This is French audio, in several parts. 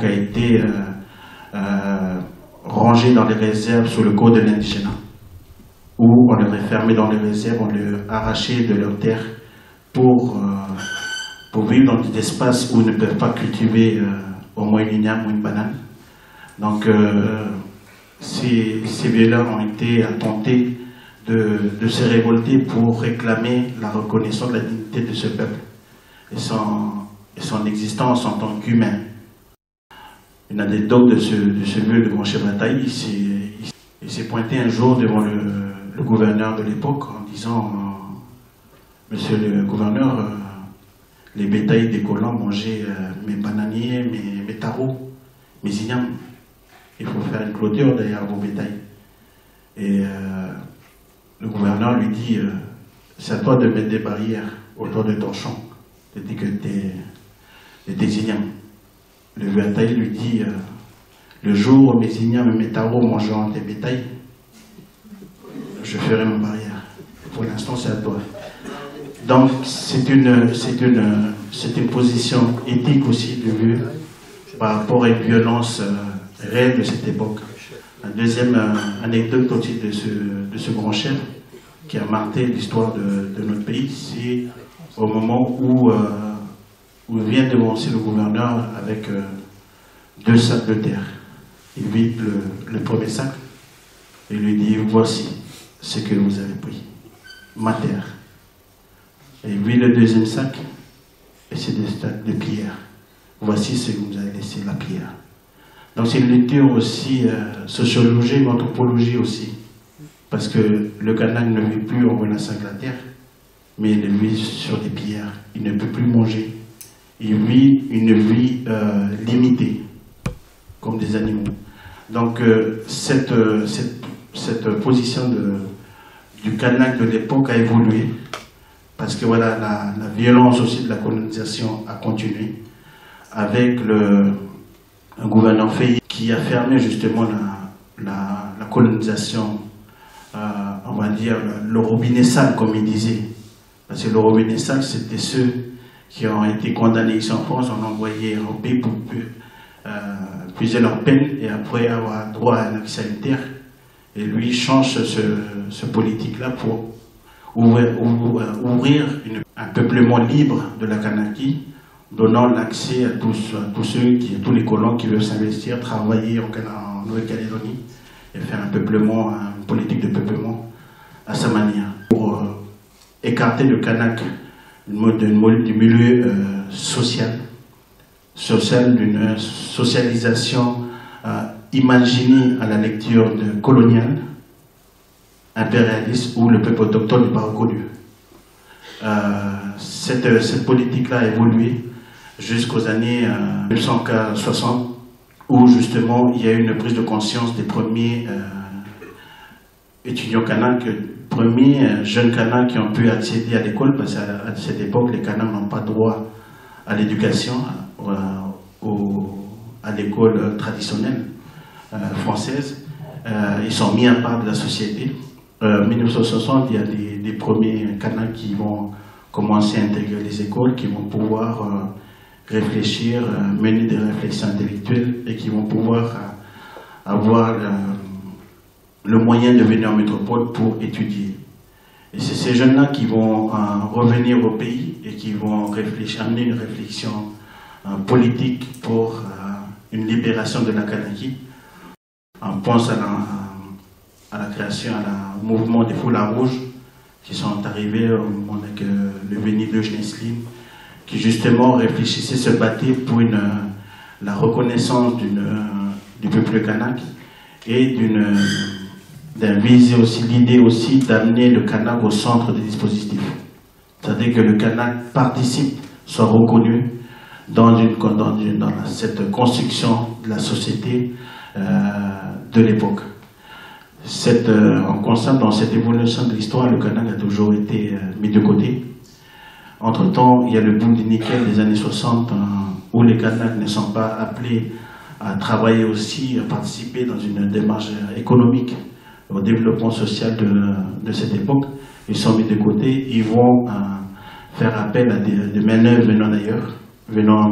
Kanak a été rangé dans les réserves sous le code de l'indigénat, où on les a fermés dans les réserves, on les a arrachés de leurs terres pour vivre dans des espaces où ils ne peuvent pas cultiver au moins une igname ou une banane. Donc ces violeurs ont été tentés de se révolter pour réclamer la reconnaissance de la dignité de ce peuple et son existence en tant qu'humain. Une anecdote de ce vieux, le grand chef Bataille, il s'est pointé un jour devant le gouverneur de l'époque en disant « Monsieur le gouverneur, les bétails des colons mangeaient mes bananiers, mes tarots, mes ignames. Il faut faire une clôture derrière vos bétails. » Et le gouverneur lui dit « C'est à toi de mettre des barrières autour de ton champ, de tes ignames. » Le bétail lui dit le jour où mes ignames et mes tarots mangeront tes bétails, je ferai ma barrière. Pour l'instant, c'est à toi. Donc, c'est une position éthique aussi de vue par rapport à une violence réelle de cette époque. La deuxième anecdote aussi de ce grand chef qui a marqué l'histoire de notre pays, c'est au moment où vient devancer le gouverneur avec 2 sacs de terre. Il vide le premier sac et lui dit « Voici ce que vous avez pris, ma terre. » Et il vide le deuxième sac et c'est des sacs de pierre. Voici ce que vous avez laissé, la pierre. Donc c'est une lecture aussi sociologique, anthropologie aussi. Parce que le Kanak ne vit plus en relation avec la terre, mais il vit sur des pierres. Il ne peut plus manger. Il vit une vie limitée, comme des animaux. Donc cette position du Kanak de l'époque a évolué, parce que voilà, la violence aussi de la colonisation a continué, avec un gouverneur Faye qui a fermé justement la colonisation, on va dire le robinet sale, comme il disait. Parce que le robinet sale, c'était ceux qui ont été condamnés ici en France, on envoyé au pays pour puiser leur peine et après avoir droit à un accès sanitaire. Et lui, il change ce politique-là pour ouvrir un peuplement libre de la Kanaki, donnant l'accès à tous les colons qui veulent s'investir, travailler en Nouvelle-Calédonie et faire un peuplement, une politique de peuplement à sa manière. Pour écarter le Kanak du milieu social, d'une socialisation imaginée à la lecture coloniale, impérialiste, où le peuple autochtone n'est pas reconnu. Cette politique-là a évolué jusqu'aux années 1960, où justement il y a eu une prise de conscience des premiers étudiants Kanak, premiers jeunes Kanak qui ont pu accéder à l'école, parce qu'à cette époque, les Kanak n'ont pas droit à l'éducation, à l'école traditionnelle française. Ils sont mis à part de la société. En 1960, il y a des premiers Kanak qui vont commencer à intégrer les écoles, qui vont pouvoir réfléchir, mener des réflexions intellectuelles et qui vont pouvoir avoir le moyen de venir en métropole pour étudier. Et c'est ces jeunes-là qui vont revenir au pays et qui vont amener une réflexion politique pour une libération de la Kanaki. On pense à la création, au mouvement des foulards rouges qui sont arrivés au moment avec le Véni de Genesline, qui justement réfléchissaient, se battaient pour la reconnaissance du peuple kanak et viser aussi l'idée aussi d'amener le kanak au centre des dispositifs. C'est-à-dire que le kanak participe, soit reconnu dans cette construction de la société de l'époque. On constate dans cette évolution de l'histoire, le kanak a toujours été mis de côté. Entre-temps, il y a le boom du nickel des années 60, où les Kanaks ne sont pas appelés à travailler aussi, à participer dans une démarche économique au développement social de cette époque. Ils sont mis de côté, ils vont faire appel à des main-d'œuvre venant d'ailleurs, venant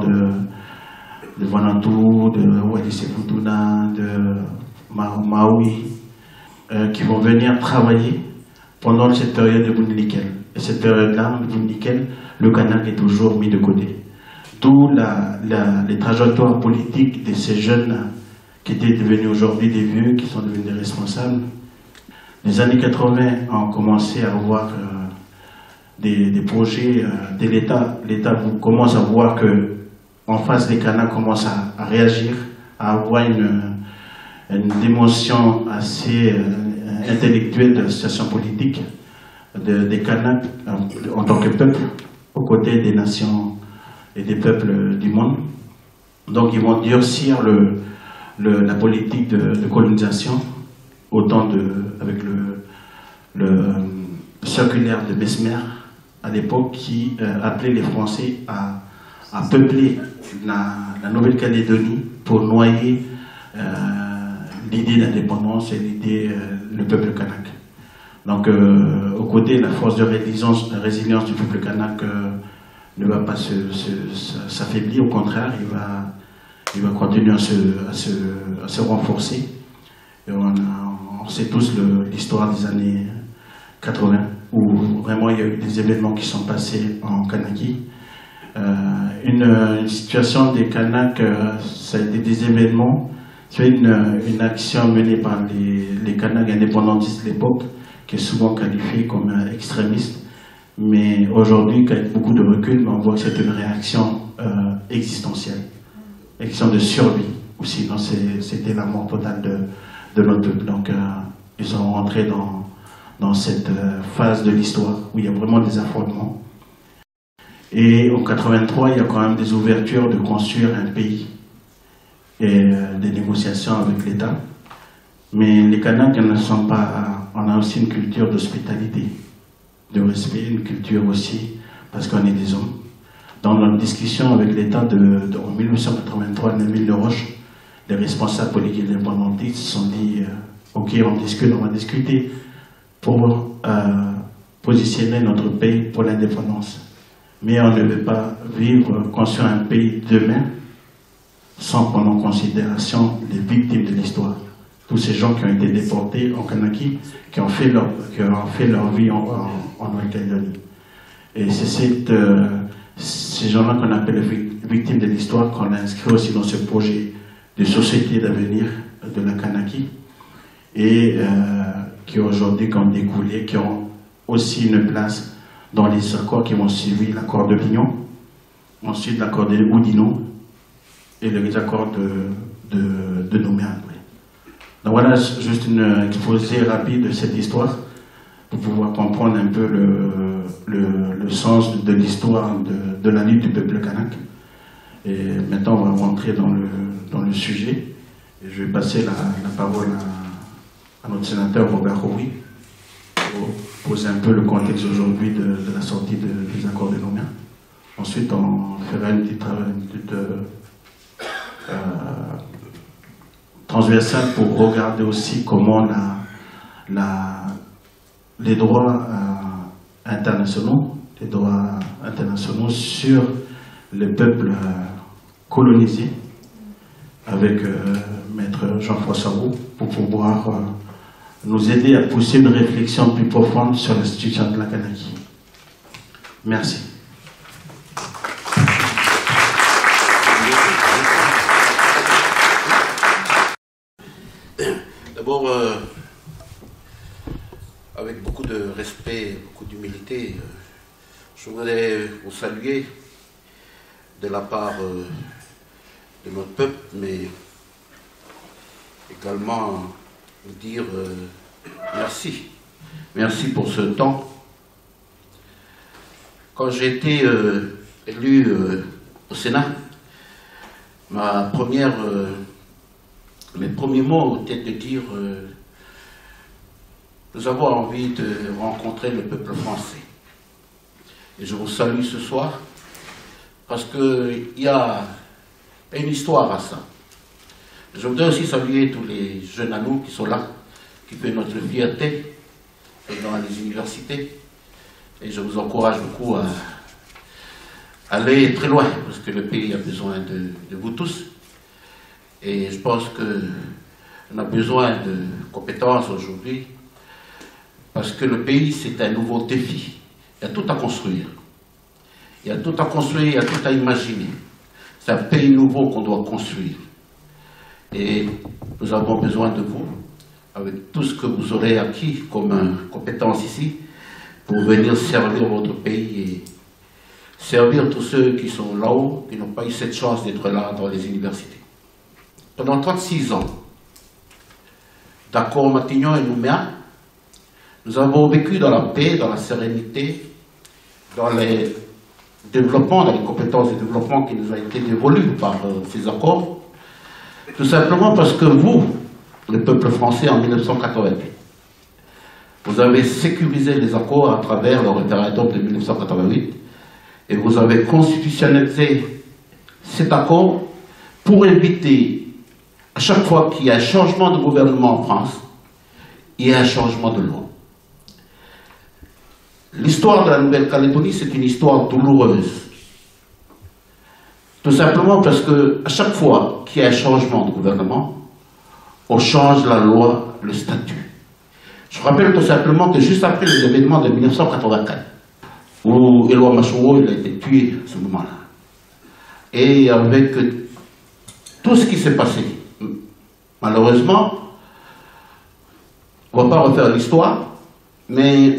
Vanuatu, de Wallis et Futuna, de Maui, qui vont venir travailler pendant cette période de boom nickel. Et cette période-là, de boom nickel, le Kanak est toujours mis de côté. D'où les trajectoires politiques de ces jeunes qui étaient devenus aujourd'hui des vieux, qui sont devenus des responsables. Les années 80 ont commencé à avoir des projets de l'État. L'État commence à voir que en face des Kanaks commence à réagir, à avoir une dimension assez intellectuelle de la situation politique des Kanaks en tant que peuple, aux côtés des nations et des peuples du monde. Donc ils vont durcir la politique de colonisation, autant avec le circulaire de Bessemer à l'époque qui appelait les Français à peupler la Nouvelle-Calédonie pour noyer l'idée d'indépendance et l'idée le peuple kanak. Donc aux côtés, la force de résilience du peuple kanak ne va pas s'affaiblir, au contraire, il va continuer à se renforcer. Et on sait tous l'histoire des années 80, où vraiment il y a eu des événements qui sont passés en Kanaki. Une situation des Kanaks, ça a été des événements, c'est une action menée par les Kanaks indépendantistes de l'époque, qui est souvent qualifiée comme extrémiste. Mais aujourd'hui, avec beaucoup de recul, on voit que c'est une réaction existentielle, réaction de survie, ou sinon c'était la mort totale de notre peuple. Donc ils sont rentrés dans cette phase de l'histoire où il y a vraiment des affrontements. Et en 83, il y a quand même des ouvertures de construire un pays et des négociations avec l'État. Mais les Kanaks ne sont pas... On a aussi une culture d'hospitalité, de respect, une culture aussi, parce qu'on est des hommes. Dans notre discussion avec l'État en 1983 à Namile de Roche, les responsables politiques indépendantistes se sont dit ok, on va discuter pour positionner notre pays pour l'indépendance. Mais on ne veut pas construire un pays demain sans prendre en considération les victimes de l'histoire. Tous ces gens qui ont été déportés en Kanaki, qui ont fait leur vie en Nouvelle-Calédonie. Et c'est ces gens-là qu'on appelle les victimes de l'histoire qu'on a inscrit aussi dans ce projet de société d'avenir de la Kanaki et qui aujourd'hui ont découlé, qui ont aussi une place dans les accords qui vont suivre l'accord de Pignon, ensuite l'accord de Oudino et les accords de Nouméa. Donc voilà juste une exposé rapide de cette histoire pour pouvoir comprendre un peu le sens de l'histoire de la lutte du peuple kanak. Et maintenant on va rentrer dans le sujet et je vais passer la parole à notre sénateur Robert Roui pour poser un peu le contexte aujourd'hui de la sortie des accords de Nouméa. Ensuite on fera une petite transversale pour regarder aussi comment les droits internationaux sur les peuples colonisés avec Maître Jean-François Roux pour pouvoir nous aider à pousser une réflexion plus profonde sur la situation de la Kanaki. Merci. D'abord, avec beaucoup de respect, beaucoup d'humilité, je voudrais vous saluer de la part de notre peuple, mais également vous dire merci. Merci pour ce temps. Quand j'ai été élu au Sénat, mes premiers mots étaient de dire nous avons envie de rencontrer le peuple français. Et je vous salue ce soir parce qu'il y a une histoire à ça. Je voudrais aussi saluer tous les jeunes à nous qui sont là, qui font notre fierté dans les universités. Et je vous encourage beaucoup aller très loin, parce que le pays a besoin de vous tous. Et je pense qu'on a besoin de compétences aujourd'hui, parce que le pays, c'est un nouveau défi. Il y a tout à construire. Il y a tout à construire, il y a tout à imaginer. C'est un pays nouveau qu'on doit construire. Et nous avons besoin de vous, avec tout ce que vous aurez acquis comme compétences ici, pour venir servir votre pays et servir tous ceux qui sont là-haut, qui n'ont pas eu cette chance d'être là dans les universités. Pendant 36 ans, d'accord Matignon et Nouméa, nous avons vécu dans la paix, dans la sérénité, dans les développements, dans les compétences de développement qui nous ont été dévolues par ces accords, tout simplement parce que vous, le peuple français en 1988, vous avez sécurisé les accords à travers le référendum de 1988 et vous avez constitutionnalisé cet accord pour éviter, à chaque fois qu'il y a un changement de gouvernement en France, il y a un changement de loi. L'histoire de la Nouvelle-Calédonie, c'est une histoire douloureuse. Tout simplement parce que à chaque fois qu'il y a un changement de gouvernement, on change la loi, le statut. Je rappelle tout simplement que juste après les événements de 1984, où Éloi Machouo a été tué à ce moment-là, et avec tout ce qui s'est passé, malheureusement, on ne va pas refaire l'histoire, mais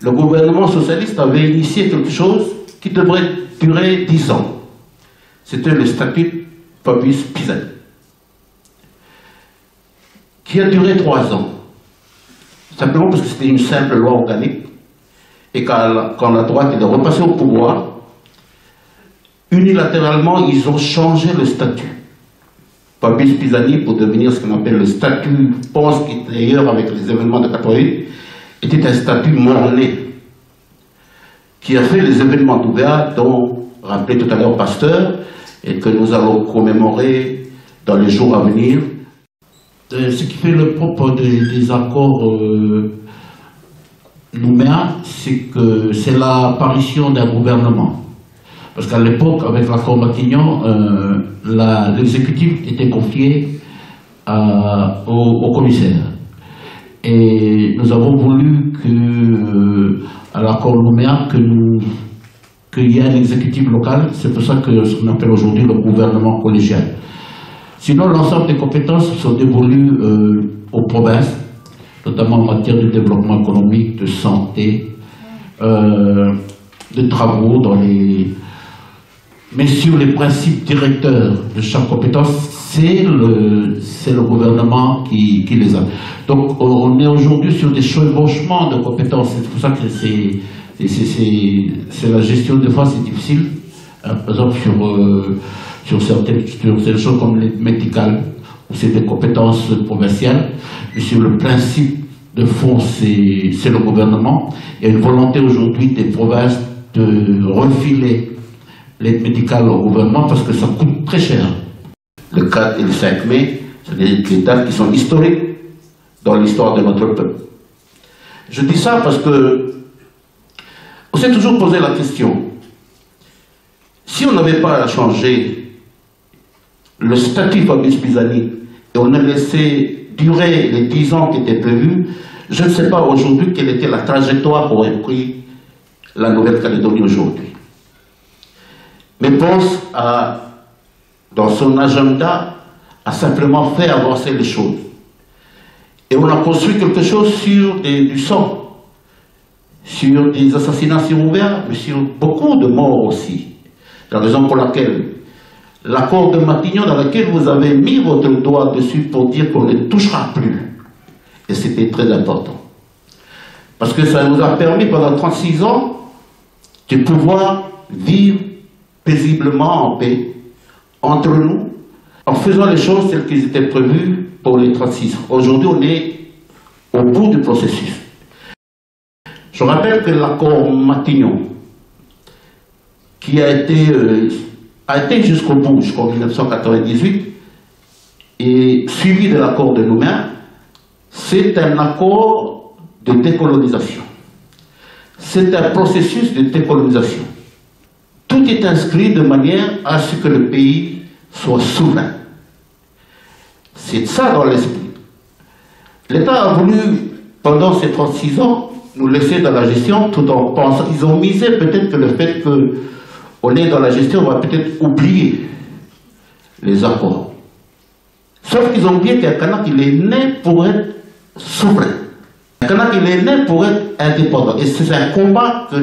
le gouvernement socialiste avait initié quelque chose qui devrait durer 10 ans. C'était le statut Fabius Pisani, qui a duré 3 ans. Simplement parce que c'était une simple loi organique, et quand la droite est repassée au pouvoir, unilatéralement, ils ont changé le statut. Fabius Pisani, pour devenir ce qu'on appelle le statut, je pense qu'il d'ailleurs avec les événements de 88, était un statut morné, qui a fait les événements d'Ouvéa, dont rappelait tout à l'heure Pasteur, et que nous allons commémorer dans les jours à venir. Ce qui fait le propre des accords Nouméa, c'est que c'est l'apparition d'un gouvernement. Parce qu'à l'époque, avec l'accord Matignon, l'exécutif était confié au commissaire. Et nous avons voulu à l'accord Nouméa qu'il y ait un exécutif local. C'est pour ça que ce qu'on appelle aujourd'hui le gouvernement collégial. Sinon, l'ensemble des compétences sont dévolues aux provinces, notamment en matière de développement économique, de santé, de travaux dans les... Mais sur les principes directeurs de chaque compétence, c'est le gouvernement qui les a. Donc on est aujourd'hui sur des chevauchements de compétences. C'est pour ça que c'est la gestion des fois c'est difficile. Par exemple sur certaines choses comme l'aide médicale, où c'est des compétences provinciales, mais sur le principe de fond, c'est le gouvernement. Il y a une volonté aujourd'hui des provinces de refiler l'aide médicale au gouvernement parce que ça coûte très cher. Le 4 et le 5 mai, c'est des dates qui sont historiques dans l'histoire de notre peuple. Je dis ça parce que on s'est toujours posé la question, si on n'avait pas changé le statut Fabius Pisani et on a laissé durer les 10 ans qui étaient prévus, je ne sais pas aujourd'hui quelle était la trajectoire qu'aurait pris la Nouvelle-Calédonie aujourd'hui. Mais pense dans son agenda, à simplement faire avancer les choses. Et on a construit quelque chose sur du sang, sur des assassinats sur ouvert, mais sur beaucoup de morts aussi. La raison pour laquelle l'accord de Matignon, dans lequel vous avez mis votre doigt dessus pour dire qu'on ne touchera plus. Et c'était très important. Parce que ça nous a permis pendant 36 ans de pouvoir vivre paisiblement en paix entre nous, en faisant les choses telles qu'elles étaient prévues pour les 36 ans. Aujourd'hui, on est au bout du processus. Je rappelle que l'accord Matignon, qui a été jusqu'au bout, jusqu'en 1998, et suivi de l'accord de Nouméa, c'est un accord de décolonisation. c'est un processus de décolonisation. Tout est inscrit de manière à ce que le pays soit souverain. C'est ça dans l'esprit. L'État a voulu, pendant ces 36 ans, nous laisser dans la gestion tout en pensant. Ils ont misé peut-être que le fait qu'on est dans la gestion, on va peut-être oublier les accords. Sauf qu'ils ont oublié qu'un Kanak, il est né pour être souverain. Un Kanak, il est né pour être indépendant. Et c'est un combat que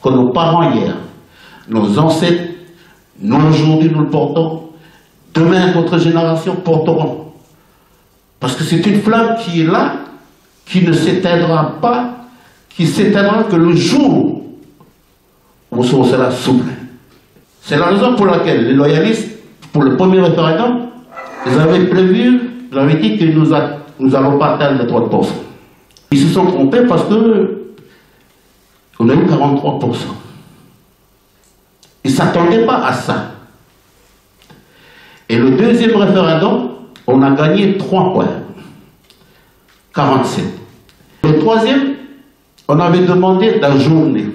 nos parents hier, nos ancêtres, nous aujourd'hui nous le portons, demain d'autres générations porteront. Parce que c'est une flamme qui est là, qui ne s'éteindra pas, qui s'éteindra que le jour où on sera souverain. C'est la raison pour laquelle les loyalistes, pour le premier référendum, ils avaient prévu, ils avaient dit que nous n'allons pas atteindre les 30%. Ils se sont trompés parce que on a eu 43%. Ils ne s'attendaient pas à ça. Et le deuxième référendum, on a gagné 3 points. 47. Le troisième, on avait demandé d'ajourner.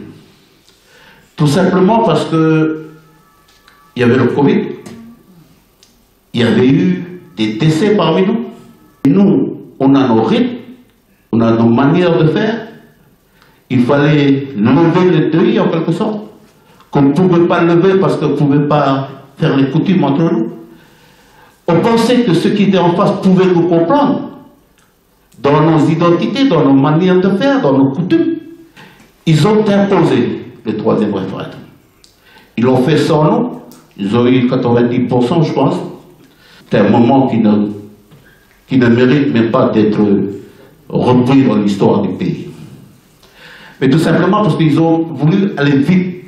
Tout simplement parce que il y avait le Covid, il y avait eu des décès parmi nous. Et nous, on a nos rythmes, on a nos manières de faire. Il fallait lever le deuil en quelque sorte, qu'on ne pouvait pas lever parce qu'on ne pouvait pas faire les coutumes entre nous. On pensait que ceux qui étaient en face pouvaient nous comprendre dans nos identités, dans nos manières de faire, dans nos coutumes. Ils ont imposé le troisième référendum. Ils l'ont fait sans nous. Ils ont eu 90%, je pense. C'est un moment qui ne mérite même pas d'être repris dans l'histoire du pays. Mais tout simplement parce qu'ils ont voulu aller vite.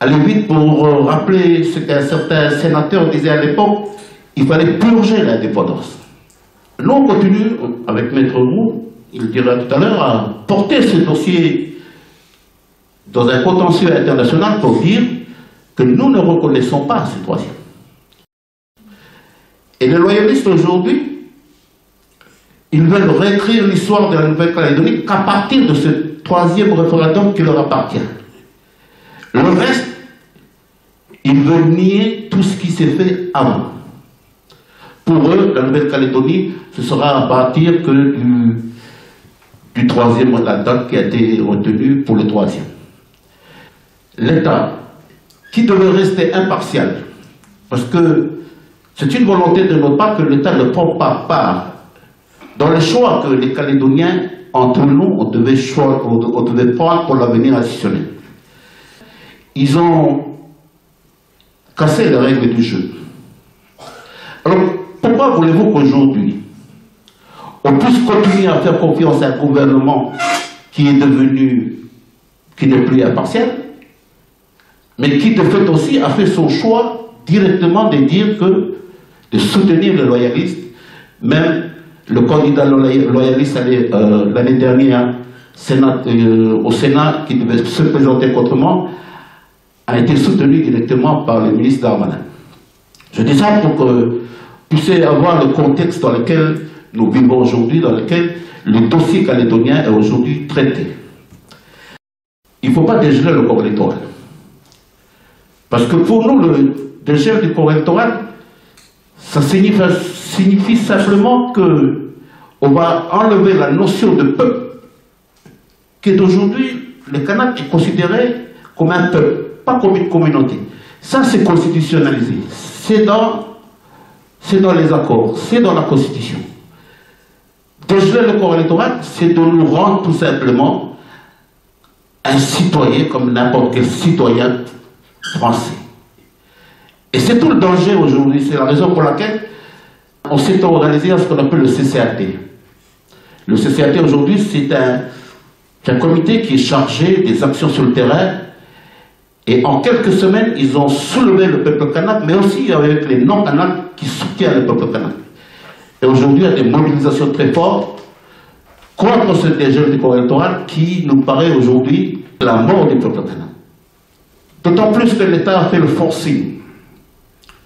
Aller vite pour rappeler ce qu'un certain sénateur disait à l'époque, il fallait purger l'indépendance. Nous, on continue, avec Maître Roux, il dira tout à l'heure, à porter ce dossier dans un contentieux international pour dire que nous ne reconnaissons pas ce troisième. Et les loyalistes aujourd'hui, ils veulent réécrire l'histoire de la Nouvelle-Calédonie qu'à partir de ce troisième référendum qui leur appartient. Le reste, ils veulent nier tout ce qui s'est fait avant. Pour eux, la Nouvelle-Calédonie, ce sera à partir que du troisième, la date qui a été retenue pour le troisième. L'État, qui devait rester impartial, parce que c'est une volonté de notre part que l'État ne prend pas part dans le choix que les Calédoniens, entre nous, on devait prendre pour l'avenir additionnel. Ils ont cassé les règles du jeu. Alors, pourquoi voulez-vous qu'aujourd'hui, on puisse continuer à faire confiance à un gouvernement qui n'est plus impartial, mais qui de fait aussi a fait son choix directement de dire de soutenir les loyalistes, même le candidat loyaliste l'année dernière au Sénat qui devait se présenter contre moi a été soutenu directement par le ministre Darmanin. Je dis ça pour que vous puissiez avoir le contexte dans lequel nous vivons aujourd'hui, dans lequel le dossier calédonien est aujourd'hui traité. Il ne faut pas dégeler le corps électoral. Parce que pour nous, le dégel du corps électoral, ça signifie simplement qu'on va enlever la notion de peuple, qui est aujourd'hui, le Kanak est considéré comme un peuple, pas comme une communauté. Ça, c'est constitutionnalisé. C'est dans les accords, c'est dans la Constitution. Dégeler le corps électoral, c'est de nous rendre tout simplement un citoyen comme n'importe quel citoyen français. Et c'est tout le danger aujourd'hui, c'est la raison pour laquelle on s'est organisé à ce qu'on appelle le CCAT. Le CCAT aujourd'hui, c'est un comité qui est chargé des actions sur le terrain. Et en quelques semaines, ils ont soulevé le peuple kanak, mais aussi avec les non-kanaks qui soutiennent le peuple kanak. Et aujourd'hui, il y a des mobilisations très fortes contre ce dégel du corps électoral qui nous paraît aujourd'hui la mort du peuple kanak. D'autant plus que l'État a fait le forcing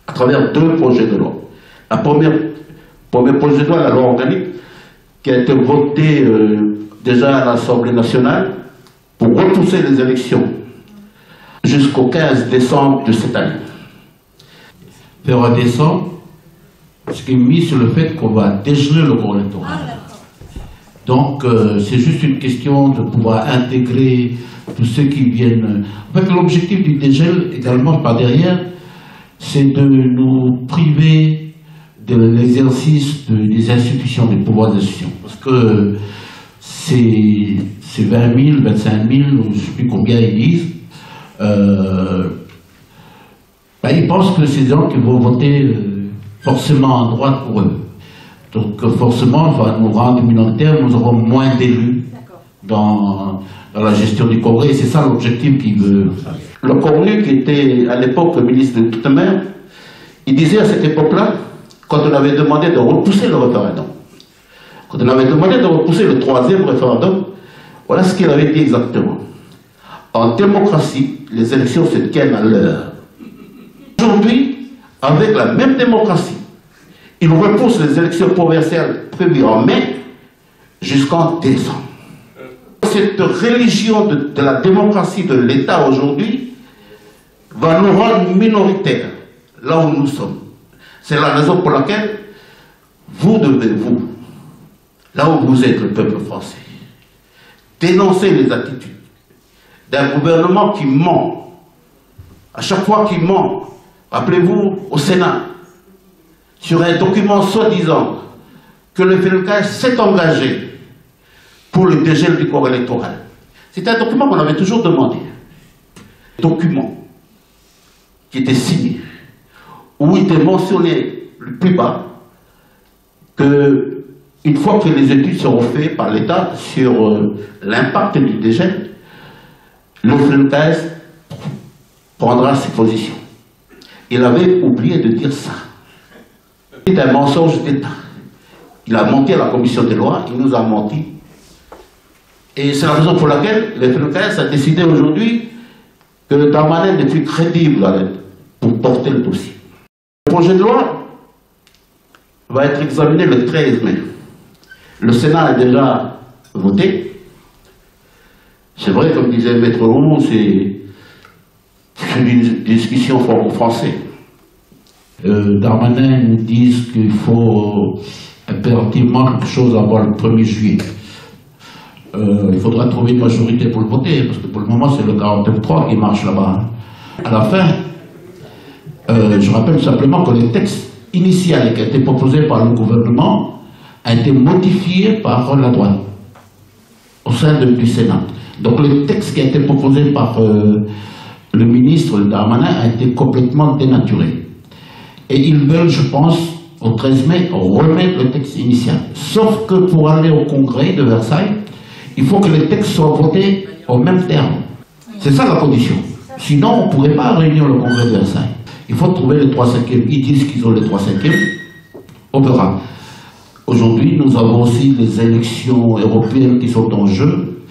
à travers 2 projets de loi. Le premier projet de loi, la loi organique, qui a été votée déjà à l'Assemblée nationale, pour repousser les élections jusqu'au 15 décembre de cette année. Faire décembre, ce qui est mis sur le fait qu'on va dégeler le corps électoral. Donc, c'est juste une question de pouvoir intégrer tous ceux qui viennent. En fait, l'objectif du dégel, également par derrière, c'est de nous priver de l'exercice des institutions, des pouvoirs d'institution. Parce que c'est 20 000, 25 000, ou je ne sais plus combien ils disent. Ils pensent que c'est des gens qui vont voter forcément à droite pour eux. Donc forcément, ça va nous rendre minoritaires, nous aurons moins d'élus dans la gestion du Congrès. Et c'est ça l'objectif qu'il veut. Le Cornu, qui était à l'époque le ministre de l'Outre-mer, il disait à cette époque-là, quand on avait demandé de repousser le référendum, quand on avait demandé de repousser le 3e référendum, voilà ce qu'il avait dit exactement. En démocratie, les élections se tiennent à l'heure. Aujourd'hui, avec la même démocratie, il repousse les élections provinciales prévues en mai jusqu'en décembre. Cette religion de la démocratie de l'État aujourd'hui va nous rendre minoritaires là où nous sommes. C'est la raison pour laquelle vous devez, là où vous êtes, le peuple français, dénoncer les attitudes d'un gouvernement qui ment. À chaque fois qu'il ment, rappelez-vous au Sénat, sur un document soi-disant que le FNCAS s'est engagé pour le dégel du corps électoral. C'est un document qu'on avait toujours demandé. Un document qui était signé, où il était mentionné le plus bas que une fois que les études seront faites par l'État sur l'impact du dégel, le FNCAS prendra ses positions. Il avait oublié de dire ça. C'est un mensonge d'État. Il a menti à la commission des lois, il nous a menti. Et c'est la raison pour laquelle le FNCAS a décidé aujourd'hui que Darmanin n'est plus crédible pour porter le dossier. Le projet de loi va être examiné le 13 mai. Le Sénat a déjà voté. C'est vrai, comme disait Maître Roux, c'est une discussion franco-français. Darmanin nous dit qu'il faut impérativement quelque chose avant le 1er juillet. Il faudra trouver une majorité pour le voter, parce que pour le moment c'est le 49.3 qui marche là-bas. À la fin, je rappelle simplement que le texte initial qui a été proposé par le gouvernement a été modifié par la droite au sein du Sénat. Donc le texte qui a été proposé par le ministre Darmanin a été complètement dénaturé. Et ils veulent, je pense, au 13 mai, remettre le texte initial. Sauf que pour aller au congrès de Versailles, il faut que le texte soit voté au même terme. C'est ça la condition. Sinon, on ne pourrait pas réunir le congrès de Versailles. Il faut trouver les 3/5. Ils disent qu'ils ont les 3/5. On verra. Aujourd'hui, nous avons aussi les élections européennes qui sont en jeu.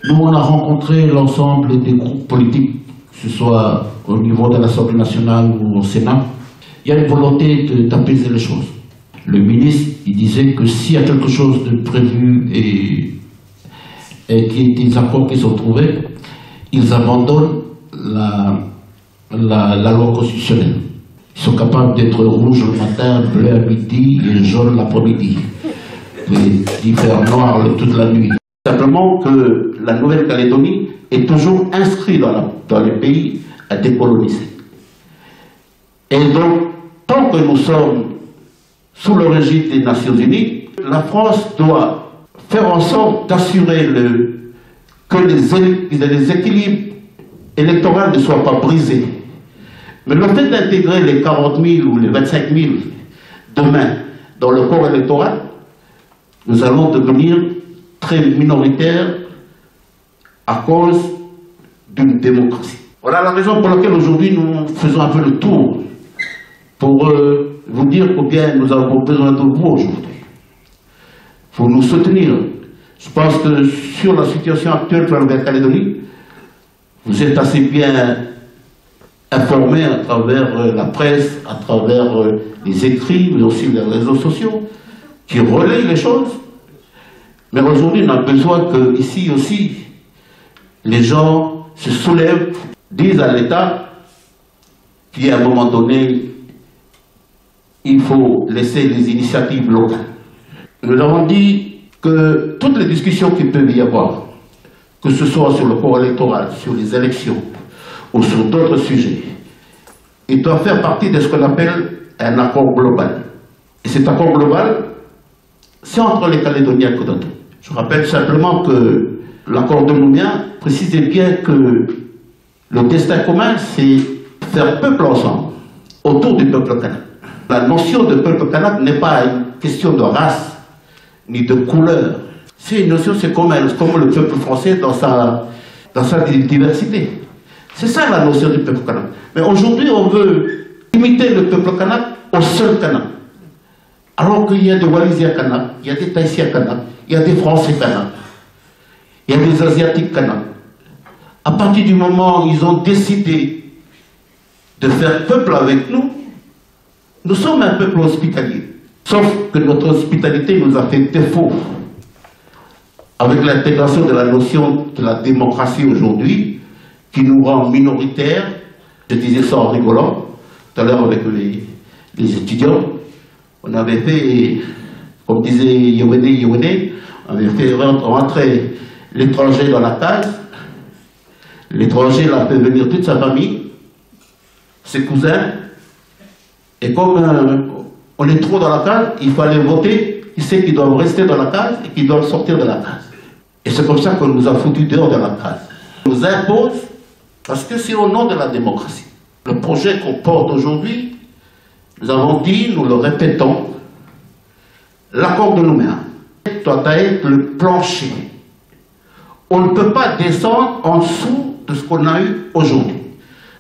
Nous, on a rencontré l'ensemble des groupes politiques, que ce soit au niveau de l'Assemblée nationale ou au Sénat. Il y a une volonté d'apaiser les choses. Le ministre, il disait que s'il y a quelque chose de prévu et qu'il y a des accords qui sont trouvés, ils abandonnent la loi constitutionnelle. Ils sont capables d'être rouges le matin, bleu à midi et jaune l'après-midi. D'y faire noir toute la nuit. Simplement que la Nouvelle-Calédonie est toujours inscrite dans les pays à décoloniser. Et donc, tant que nous sommes sous le régime des Nations Unies, la France doit faire en sorte d'assurer que les équilibres électoraux ne soient pas brisés. Mais le fait d'intégrer les 40 000 ou les 25 000 demain dans le corps électoral, nous allons devenir très minoritaires à cause d'une démocratie. Voilà la raison pour laquelle aujourd'hui nous faisons un peu le tour pour vous dire combien nous avons besoin de vous aujourd'hui. Il faut nous soutenir. Je pense que sur la situation actuelle de la Nouvelle-Calédonie, vous êtes assez bien informés à travers la presse, à travers les écrits, mais aussi les réseaux sociaux, qui relayent les choses. Mais aujourd'hui, on a besoin que ici aussi, les gens se soulèvent, disent à l'État qu'à un moment donné, il faut laisser les initiatives locales. Nous avons dit que toutes les discussions qu'il peut y avoir, que ce soit sur le corps électoral, sur les élections ou sur d'autres sujets, il doit faire partie de ce qu'on appelle un accord global. Et cet accord global, c'est entre les Calédoniens et Cotonou. Je rappelle simplement que l'accord de Nouméa précisait bien que le destin commun, c'est faire peuple ensemble, autour du peuple kanak. La notion de peuple kanak n'est pas une question de race, ni de couleur. C'est une notion, c'est comme le peuple français dans sa diversité. C'est ça la notion du peuple kanak. Mais aujourd'hui, on veut imiter le peuple kanak au seul kanak. Alors qu'il y a des Wallisiens kanak, il y a des Tahitiens kanak, il y a des Français kanak, il y a des Asiatiques kanak. À partir du moment où ils ont décidé de faire peuple avec nous, nous sommes un peuple hospitalier. Sauf que notre hospitalité nous a fait défaut. Avec l'intégration de la notion de la démocratie aujourd'hui, qui nous rend minoritaires, je disais ça en rigolant, tout à l'heure avec les étudiants, on avait fait, comme disait Yewene, on avait fait rentrer l'étranger dans la case. L'étranger l'a fait venir toute sa famille, ses cousins, et comme on est trop dans la case, il fallait voter, il sait qu'ils doivent rester dans la case et qu'ils doivent sortir de la case. Et c'est comme ça qu'on nous a foutu dehors de la case. On nous impose, parce que c'est au nom de la démocratie. Le projet qu'on porte aujourd'hui, nous avons dit, nous le répétons, l'accord de Nouméa doit être le plancher. On ne peut pas descendre en dessous de ce qu'on a eu aujourd'hui.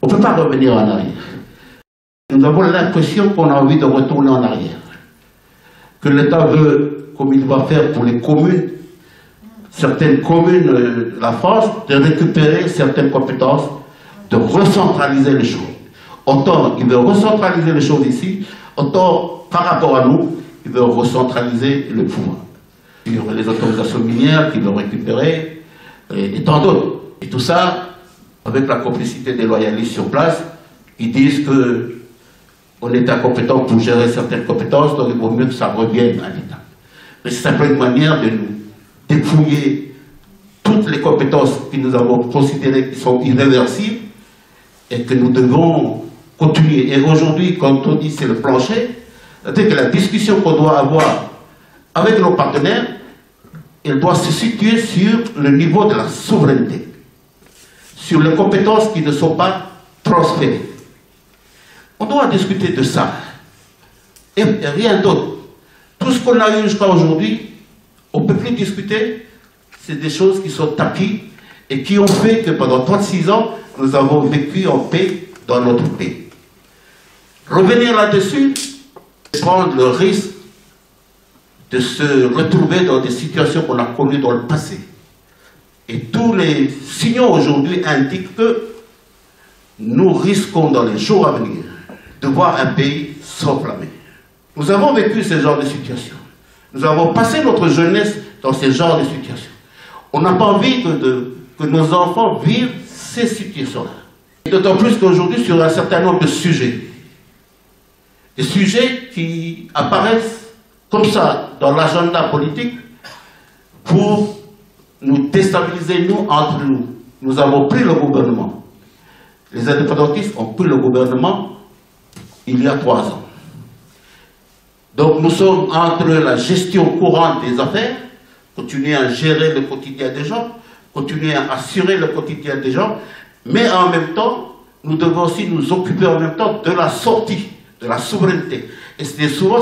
On ne peut pas revenir en arrière. Nous avons l'impression qu'on a envie de retourner en arrière. Que l'État veut, comme il va faire pour les communes, certaines communes de la France, de récupérer certaines compétences, de recentraliser les choses. Autant il veut recentraliser les choses ici, autant par rapport à nous, il veut recentraliser le pouvoir. Il y aurait les autorisations minières qu'il veut récupérer, et tant d'autres. Et tout ça, avec la complicité des loyalistes sur place, ils disent que on est incompétent pour gérer certaines compétences, donc il vaut mieux que ça revienne à l'État. Mais c'est simplement une manière de nous dépouiller toutes les compétences que nous avons considérées qui sont irréversibles et que nous devons continuer. Et aujourd'hui, quand on dit c'est le plancher, c'est-à-dire que la discussion qu'on doit avoir avec nos partenaires, elle doit se situer sur le niveau de la souveraineté, sur les compétences qui ne sont pas transférées. On doit discuter de ça. Et rien d'autre. Tout ce qu'on a eu jusqu'à aujourd'hui, on ne peut plus discuter. C'est des choses qui sont acquises et qui ont fait que pendant 36 ans, nous avons vécu en paix dans notre pays. Revenir là-dessus, prendre le risque de se retrouver dans des situations qu'on a connues dans le passé. Et tous les signaux aujourd'hui indiquent que nous risquons dans les jours à venir de voir un pays s'enflammer. Nous avons vécu ce genre de situation. Nous avons passé notre jeunesse dans ce genre de situation. On n'a pas envie que nos enfants vivent ces situations-là. D'autant plus qu'aujourd'hui, sur un certain nombre de sujets, des sujets qui apparaissent comme ça dans l'agenda politique pour nous déstabiliser, nous, entre nous. Nous avons pris le gouvernement. Les indépendantistes ont pris le gouvernement il y a 3 ans. Donc nous sommes entre la gestion courante des affaires, continuer à gérer le quotidien des gens, continuer à assurer le quotidien des gens, mais en même temps, nous devons aussi nous occuper en même temps de la sortie, de la souveraineté. Et souvent,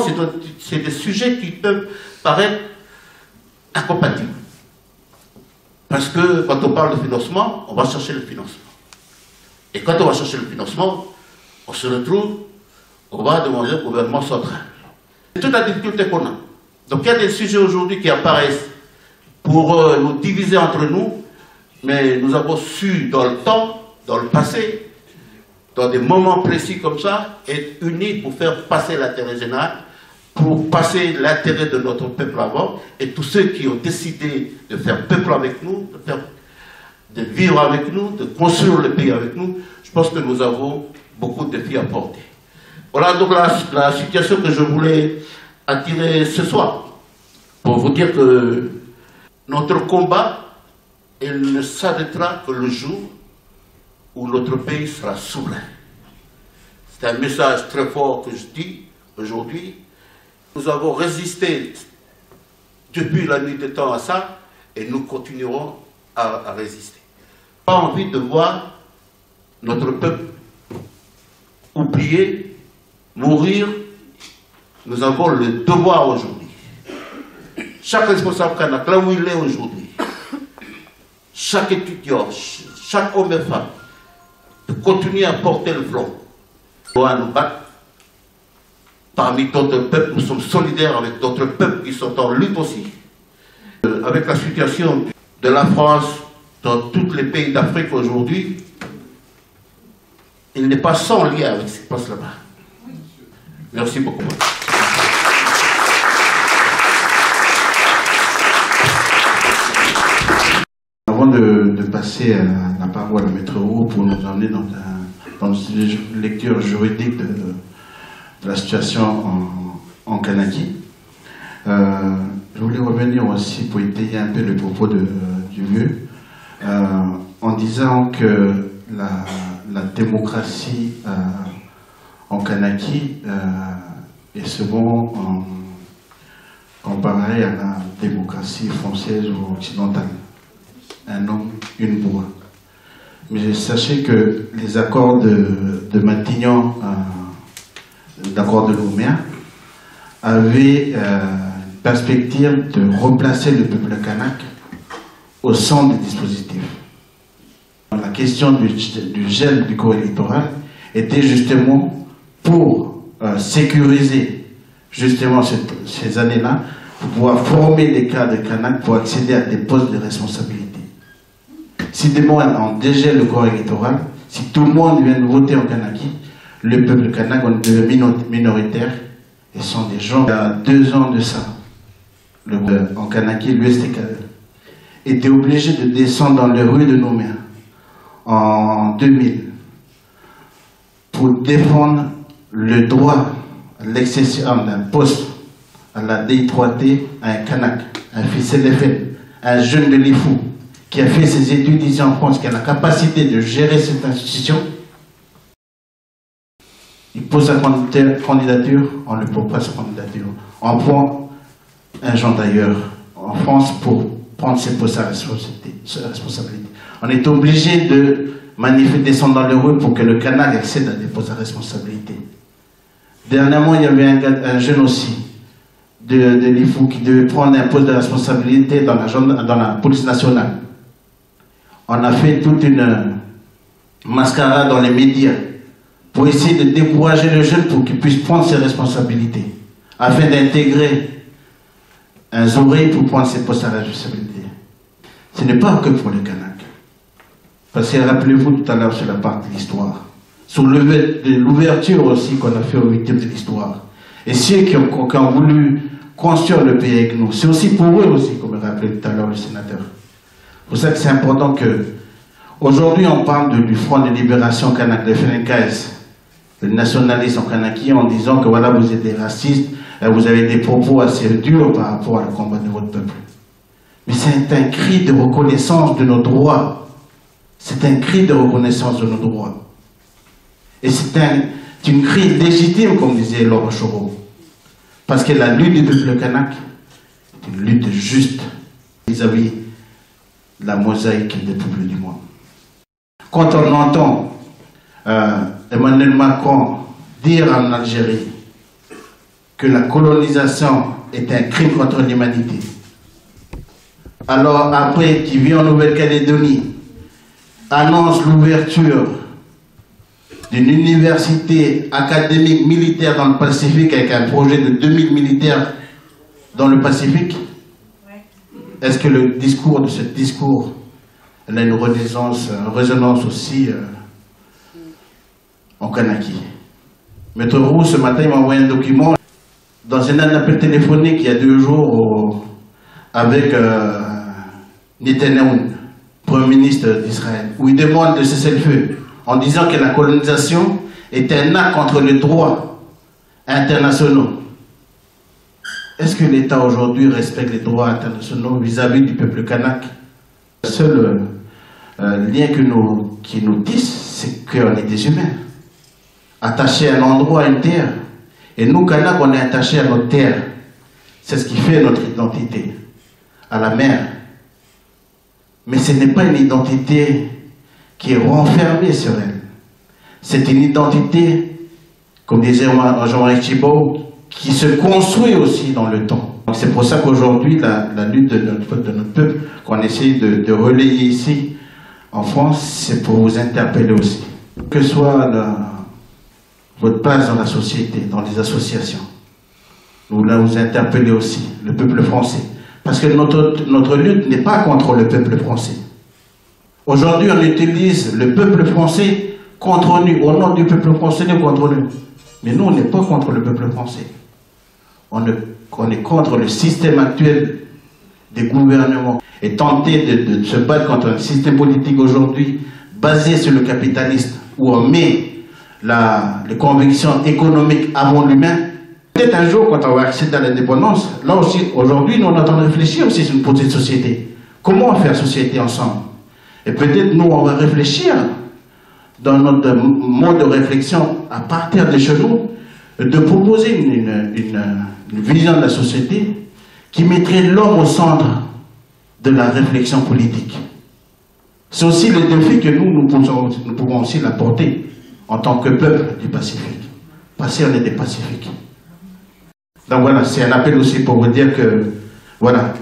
c'est des sujets qui peuvent paraître incompatibles. Parce que quand on parle de financement, on va chercher le financement. Et quand on va chercher le financement, on se retrouve, on va demander au gouvernement central. C'est toute la difficulté qu'on a. Donc il y a des sujets aujourd'hui qui apparaissent pour nous diviser entre nous, mais nous avons su dans le temps, dans le passé, dans des moments précis comme ça, être unis pour faire passer l'intérêt général, pour passer l'intérêt de notre peuple avant, et tous ceux qui ont décidé de faire peuple avec nous, de vivre avec nous, de construire le pays avec nous, je pense que nous avons beaucoup de défis à porter. Voilà donc la situation que je voulais attirer ce soir, pour vous dire que notre combat, il ne s'arrêtera que le jour où notre pays sera souverain. C'est un message très fort que je dis aujourd'hui. Nous avons résisté depuis la nuit des temps à ça, et nous continuerons à résister. Pas envie de voir notre peuple oublié, mourir. Nous avons le devoir aujourd'hui. Chaque responsable kanak, là où il est aujourd'hui, chaque étudiant, chaque homme et femme, de continuer à porter le front. On doit nous battre. Parmi d'autres peuples, nous sommes solidaires avec d'autres peuples qui sont en lutte aussi. Avec la situation de la France dans tous les pays d'Afrique aujourd'hui, il n'est pas sans lien avec ce qui se passe là-bas. Merci beaucoup. Avant de passer la parole à Maître Roux pour nous emmener dans une lecture juridique de la situation en Kanaki, je voulais revenir aussi pour étayer un peu le propos du vieux, en disant que la démocratie en Kanaki est souvent comparée à la démocratie française ou occidentale. Un homme, une voix. Mais sachez que les accords de Matignon, l'accord de Lomé, avaient une perspective de replacer le peuple kanak au centre du dispositif. La question du gel du corps électoral était justement pour sécuriser justement ces années-là, pour pouvoir former les cadres kanak pour accéder à des postes de responsabilité. Si demain on dégèle le corps électoral, si tout le monde vient voter en Kanaki, le peuple kanak, on devient minoritaire, et sont des gens. Il y a 2 ans de ça, en Kanaki, l'USTKE était obligé de descendre dans les rues de Nouméa en 2000 pour défendre le droit à l'excession d'un poste à la D3T à un kanak, un fils LFL, un jeune de l'IFU qui a fait ses études ici en France, qui a la capacité de gérer cette institution. Il pose sa candidature, on ne pose pas sa candidature. On prend un gens d'ailleurs en France pour prendre ses postes à responsabilité. On est obligé de manifester, descendre dans les rues pour que le kanak accède à des postes à responsabilité. Dernièrement, il y avait un jeune aussi de l'IFU qui devait prendre un poste de responsabilité dans la police nationale. On a fait toute une mascarade dans les médias pour essayer de décourager le jeune pour qu'il puisse prendre ses responsabilités, afin d'intégrer un Zoré pour prendre ses postes à responsabilité. Ce n'est pas que pour le kanak. Parce que rappelez-vous tout à l'heure sur la partie de l'histoire, sur l'ouverture aussi qu'on a fait aux victimes de l'histoire. Et ceux qui ont voulu construire le pays avec nous, c'est aussi pour eux aussi, comme le rappelait tout à l'heure le sénateur. C'est pour ça que c'est important que, aujourd'hui on parle du Front de Libération Kanak, le FNKS, le nationalisme en Kanaki, en disant que voilà, vous êtes des racistes, vous avez des propos assez durs par rapport au combat de votre peuple. Mais c'est un cri de reconnaissance de nos droits. C'est un cri de reconnaissance de nos droits. Et c'est une cri légitime, comme disait Laurent Choro. Parce que la lutte du peuple kanak est une lutte juste vis-à-vis de la mosaïque des peuples du monde. Quand on entend Emmanuel Macron dire en Algérie que la colonisation est un crime contre l'humanité, alors après qu'il vient en Nouvelle-Calédonie, annonce l'ouverture d'une université académique militaire dans le Pacifique avec un projet de 2000 militaires dans le Pacifique, est-ce que le discours de ce discours a une résonance aussi en Kanaki? Maître Roux, ce matin, il m'a envoyé un document dans un appel téléphonique il y a 2 jours avec Netanyahu, Premier ministre d'Israël, où il demande de cesser le feu, en disant que la colonisation est un acte contre les droits internationaux. Est-ce que l'État aujourd'hui respecte les droits internationaux vis-à-vis du peuple kanak? Le seul lien qui nous tisse, c'est qu'on est des humains, attachés à un endroit, à une terre. Et nous, Kanak, on est attachés à notre terre. C'est ce qui fait notre identité, à la mer. Mais ce n'est pas une identité qui est renfermée sur elle. C'est une identité, comme disait Jean-Marie Thibault, qui se construit aussi dans le temps. C'est pour ça qu'aujourd'hui, la lutte de notre peuple, qu'on essaye de relayer ici, en France, c'est pour vous interpeller aussi. Que soit votre place dans la société, dans les associations, nous là vous interpellez aussi, le peuple français. Parce que notre lutte n'est pas contre le peuple français. Aujourd'hui, on utilise le peuple français contre nous, au nom du peuple français, contre nous. Mais nous, on n'est pas contre le peuple français. On est contre le système actuel des gouvernements. Et tenter de se battre contre un système politique aujourd'hui basé sur le capitalisme, où on met les convictions économiques avant l'humain. Peut-être un jour, quand on va accéder à l'indépendance, là aussi, aujourd'hui, nous on entend réfléchir aussi sur une petite société. Comment faire société ensemble? Et peut-être nous, on va réfléchir dans notre mode de réflexion à partir de chez nous, de proposer une vision de la société qui mettrait l'homme au centre de la réflexion politique. C'est aussi le défi que nous pouvons aussi l'apporter en tant que peuple du Pacifique. Parce qu'on est des Pacifiques. Donc voilà, c'est un appel aussi pour vous dire que, voilà,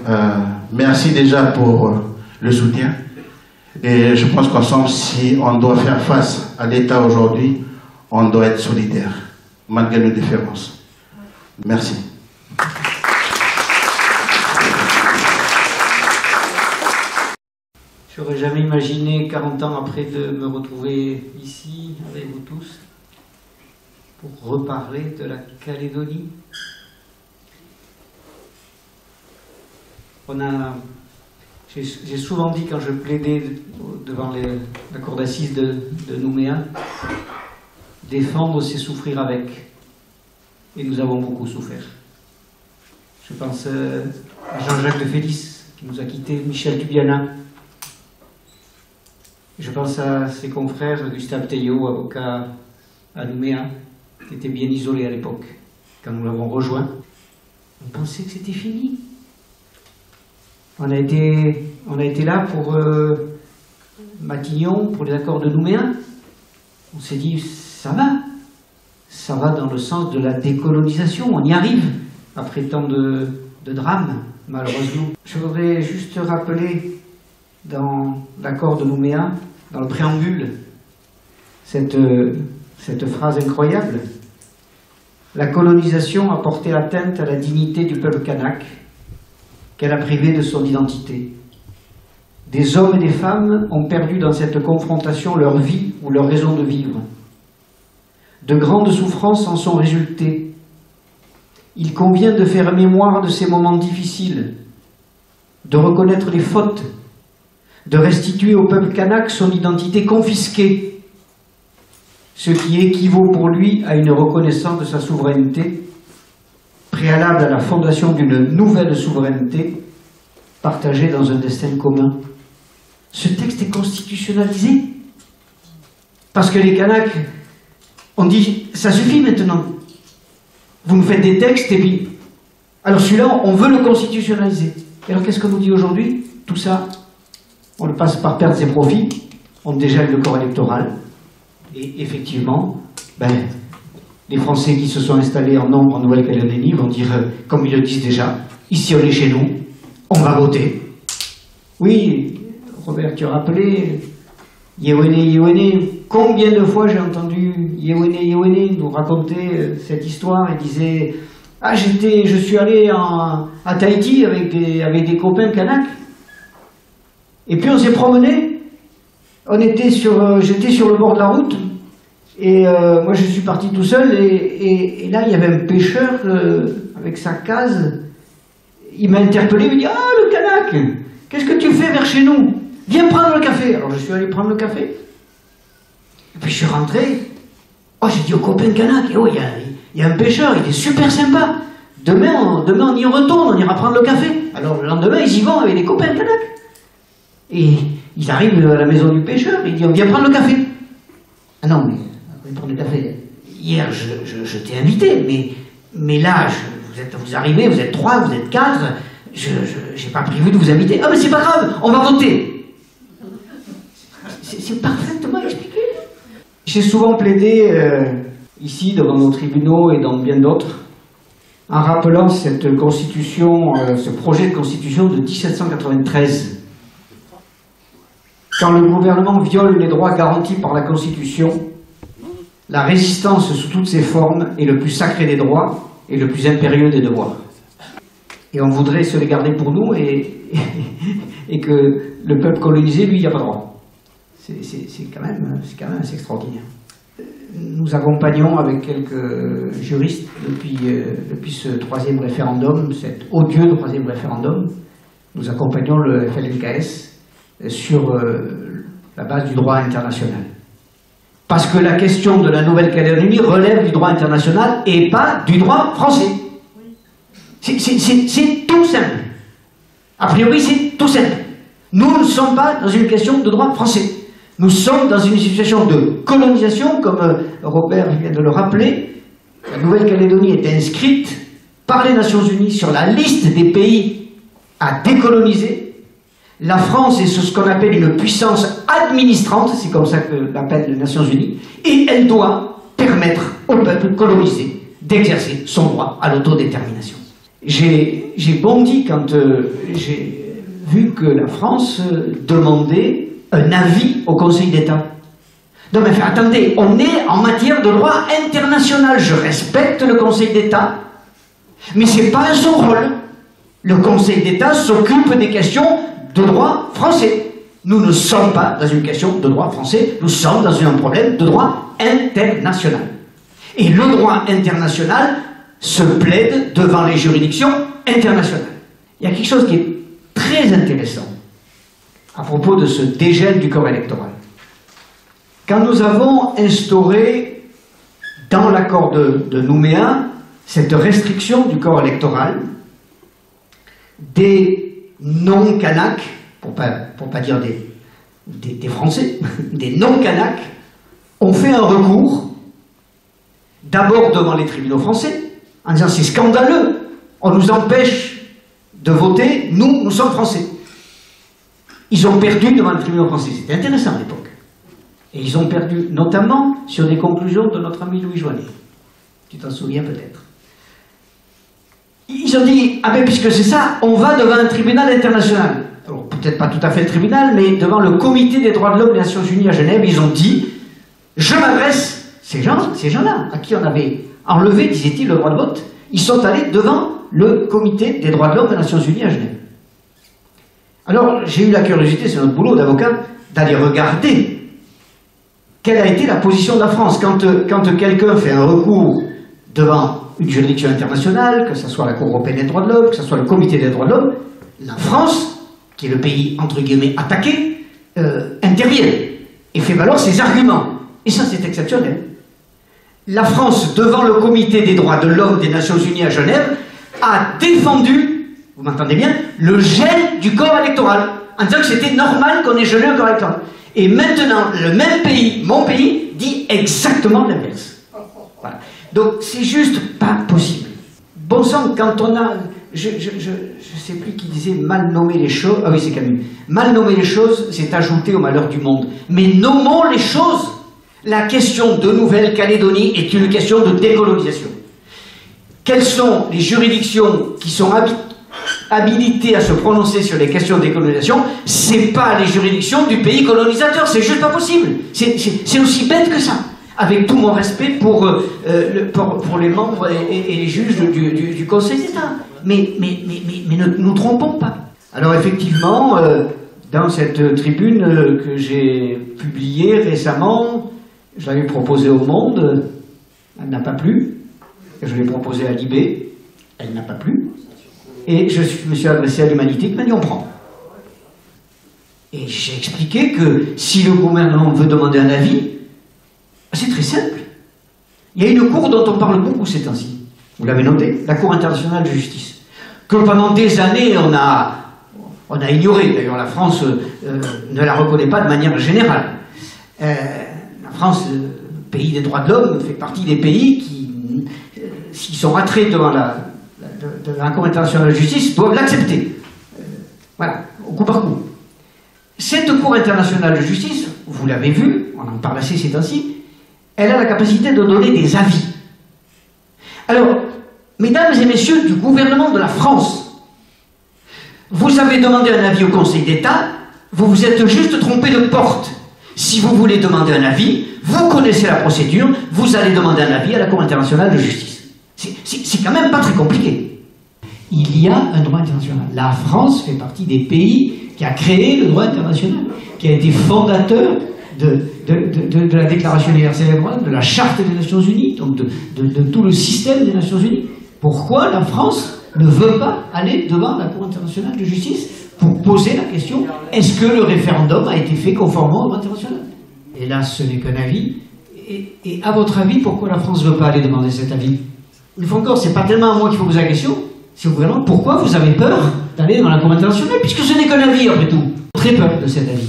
merci déjà pour le soutien. Et je pense qu'ensemble, si on doit faire face à l'État aujourd'hui, on doit être solidaire, malgré nos différences. Merci. J'aurais jamais imaginé, 40 ans après, de me retrouver ici, avec vous tous, pour reparler de la Calédonie. J'ai souvent dit, quand je plaidais devant la cour d'assises de Nouméa, défendre, c'est souffrir avec. Et nous avons beaucoup souffert. Je pense à Jean-Jacques de Félix, qui nous a quittés, Michel Dubiana. Je pense à ses confrères, Gustave Teillot, avocat à Nouméa, qui était bien isolé à l'époque, quand nous l'avons rejoint. On pensait que c'était fini. On a été là pour Matignon, pour les accords de Nouméa. On s'est dit, ça va dans le sens de la décolonisation, on y arrive, après tant de drames, malheureusement. Je voudrais juste rappeler, dans l'accord de Nouméa, dans le préambule, cette phrase incroyable. La colonisation a porté atteinte à la dignité du peuple kanak, qu'elle a privé de son identité. Des hommes et des femmes ont perdu dans cette confrontation leur vie ou leur raison de vivre. De grandes souffrances en sont résultées. Il convient de faire mémoire de ces moments difficiles, de reconnaître les fautes, de restituer au peuple kanak son identité confisquée, ce qui équivaut pour lui à une reconnaissance de sa souveraineté, préalable à la fondation d'une nouvelle souveraineté partagée dans un destin commun. Ce texte est constitutionnalisé parce que les Kanaks ont dit ça suffit maintenant, vous nous faites des textes et puis alors celui-là on veut le constitutionnaliser. Et alors qu'est-ce qu'on nous dit aujourd'hui? Tout ça on le passe par perdre ses profits, on dégèle le corps électoral et effectivement les Français qui se sont installés en nombre en Nouvelle-Calédonie vont dire, comme ils le disent déjà, ici on est chez nous, on va voter. Oui, Robert, tu as rappelé, Yewene, Yewene, combien de fois j'ai entendu Yewene, Yewene nous raconter cette histoire. Il disait, ah je suis allé à Tahiti avec des copains kanaks, et puis on s'est promené, j'étais sur le bord de la route, et moi je suis parti tout seul, et là il y avait un pêcheur avec sa case, il m'a interpellé, il me dit, ah le kanak, qu'est-ce que tu fais vers chez nous? viens prendre le café. Alors je suis allé prendre le café. Et puis je suis rentré. Oh, j'ai dit au copain kanak, oh, il y a un pêcheur, il est super sympa. Demain, on y retourne, on ira prendre le café. Alors le lendemain, ils y vont avec les copains kanak. Et ils arrivent à la maison du pêcheur, et ils disent, on vient prendre le café. Ah non, mais on vient prendre le café. Hier, je t'ai invité, mais là, vous arrivez, vous êtes 3, vous êtes 4, j'ai pas prévu de vous inviter. Ah mais c'est pas grave, on va voter. C'est parfaitement expliqué. J'ai souvent plaidé ici, devant nos tribunaux et dans bien d'autres, en rappelant cette constitution, ce projet de constitution de 1793. Quand le gouvernement viole les droits garantis par la Constitution, la résistance sous toutes ses formes est le plus sacré des droits et le plus impérieux des devoirs. Et on voudrait se les garder pour nous et que le peuple colonisé, lui, il n'y a pas droit. C'est quand même assez extraordinaire. Nous accompagnons avec quelques juristes depuis ce troisième référendum, cet odieux troisième référendum, nous accompagnons le FLNKS sur la base du droit international. Parce que la question de la Nouvelle-Calédonie relève du droit international et pas du droit français. C'est tout simple. A priori, c'est tout simple. Nous ne sommes pas dans une question de droit français. Nous sommes dans une situation de colonisation, comme Robert vient de le rappeler. La Nouvelle-Calédonie est inscrite par les Nations Unies sur la liste des pays à décoloniser. La France est ce qu'on appelle une puissance administrante, c'est comme ça que l'appellent les Nations Unies, et elle doit permettre au peuple colonisé d'exercer son droit à l'autodétermination. J'ai bondi quand j'ai vu que la France demandait un avis au Conseil d'État. Non mais attendez, on est en matière de droit international, je respecte le Conseil d'État, mais c'est pas son rôle. Le Conseil d'État s'occupe des questions de droit français. Nous ne sommes pas dans une question de droit français, nous sommes dans un problème de droit international. Et le droit international se plaide devant les juridictions internationales. Il y a quelque chose qui est très intéressant à propos de ce dégel du corps électoral. Quand nous avons instauré dans l'accord de Nouméa cette restriction du corps électoral, des non-Kanaks, pour pas dire des Français, des non-Kanaks, ont fait un recours, d'abord devant les tribunaux français, en disant c'est scandaleux, on nous empêche de voter, nous sommes français. Ils ont perdu devant les tribunaux français, c'était intéressant à l'époque. Et ils ont perdu notamment sur des conclusions de notre ami Louis Joannet. Tu t'en souviens peut-être. Ils ont dit, ah ben puisque c'est ça, on va devant un tribunal international. Alors peut-être pas tout à fait le tribunal, mais devant le comité des droits de l'homme des Nations Unies à Genève, ils ont dit, je m'adresse, ces gens-là, à qui on avait enlevé, disait-il, le droit de vote, ils sont allés devant le comité des droits de l'homme des Nations Unies à Genève. Alors j'ai eu la curiosité, c'est notre boulot d'avocat, d'aller regarder quelle a été la position de la France quand quelqu'un fait un recours devant une juridiction internationale, que ce soit la Cour européenne des droits de l'homme, que ce soit le comité des droits de l'homme, la France, qui est le pays entre guillemets attaqué, intervient et fait valoir ses arguments. Et ça, c'est exceptionnel. La France, devant le comité des droits de l'homme des Nations Unies à Genève, a défendu, vous m'entendez bien, le gel du corps électoral, en disant que c'était normal qu'on ait gelé un corps électoral. Et maintenant, le même pays, mon pays, dit exactement l'inverse. Voilà. Donc, c'est juste pas possible. Bon sang, quand on a... Je sais plus qui disait mal nommer les choses... Ah oui, c'est Camus. Mal nommer les choses, c'est ajouter au malheur du monde. Mais nommons les choses. La question de Nouvelle-Calédonie est une question de décolonisation. Quelles sont les juridictions qui sont habilitées à se prononcer sur les questions de décolonisation? C'est pas les juridictions du pays colonisateur, c'est juste pas possible. C'est aussi bête que ça. Avec tout mon respect pour les membres et les juges du Conseil d'État. Mais ne nous trompons pas. Alors effectivement, dans cette tribune que j'ai publiée récemment, je l'avais proposée au Monde, elle n'a pas plu. Je l'ai proposée à Libé, elle n'a pas plu. Et je me suis adressé à l'Humanité qui m'a dit on prend. Et j'ai expliqué que si le gouvernement veut demander un avis, c'est très simple. Il y a une cour dont on parle beaucoup ces temps-ci. Vous l'avez noté, la Cour internationale de justice. Que pendant des années, on a ignoré. D'ailleurs, la France ne la reconnaît pas de manière générale. La France, pays des droits de l'homme, fait partie des pays qui, s'ils sont attraits devant la Cour internationale de justice, doivent l'accepter. Voilà, au coup par coup. Cette Cour internationale de justice, vous l'avez vu, on en parle assez ces temps-ci, elle a la capacité de donner des avis. Alors, mesdames et messieurs du gouvernement de la France, vous avez demandé un avis au Conseil d'État, vous vous êtes juste trompé de porte. Si vous voulez demander un avis, vous connaissez la procédure, vous allez demander un avis à la Cour internationale de justice. C'est quand même pas très compliqué. Il y a un droit international. La France fait partie des pays qui a créé le droit international, qui a été fondateur de la Déclaration universelle des droits, de la Charte des Nations Unies, donc de tout le système des Nations Unies. Pourquoi la France ne veut pas aller devant la Cour internationale de justice pour poser la question, est-ce que le référendum a été fait conformément au droit international? Et là, ce n'est qu'un avis. Et à votre avis, pourquoi la France ne veut pas aller demander cet avis? Une fois encore, c'est pas tellement à moi qu'il faut poser la question, c'est au gouvernement. Pourquoi vous avez peur d'aller devant la Cour internationale, puisque ce n'est qu'un avis après tout? Très peur de cet avis.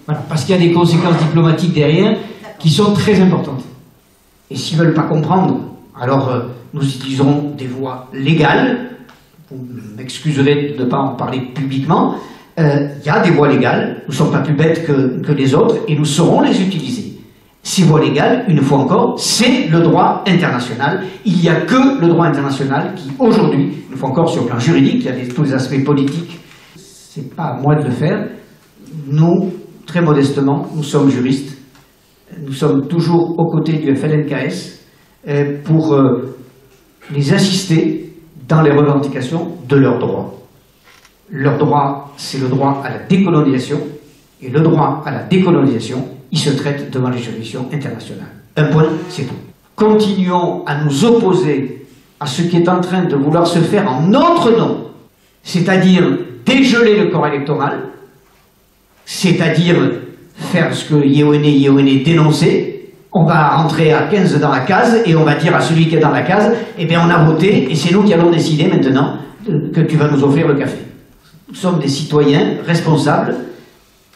Voilà, parce qu'il y a des conséquences diplomatiques derrière qui sont très importantes. Et s'ils ne veulent pas comprendre, alors nous utiliserons des voies légales. Vous m'excuserez de ne pas en parler publiquement. Il y a des voies légales, nous ne sommes pas plus bêtes que les autres, et nous saurons les utiliser. Ces voies légales, une fois encore, c'est le droit international. Il n'y a que le droit international qui, aujourd'hui, une fois encore sur le plan juridique, il y a tous les aspects politiques, c'est pas à moi de le faire. Nous, très modestement, nous sommes juristes, nous sommes toujours aux côtés du FLNKS pour les assister dans les revendications de leurs droits. Leur droit, c'est le droit à la décolonisation, et le droit à la décolonisation, il se traite devant les juridictions internationales. Un point, c'est tout. Continuons à nous opposer à ce qui est en train de vouloir se faire en notre nom, c'est-à-dire dégeler le corps électoral, c'est-à-dire faire ce que Yéhoné dénonçait. On va rentrer à 15 dans la case et on va dire à celui qui est dans la case, eh bien on a voté et c'est nous qui allons décider maintenant que tu vas nous offrir le café. Nous sommes des citoyens responsables,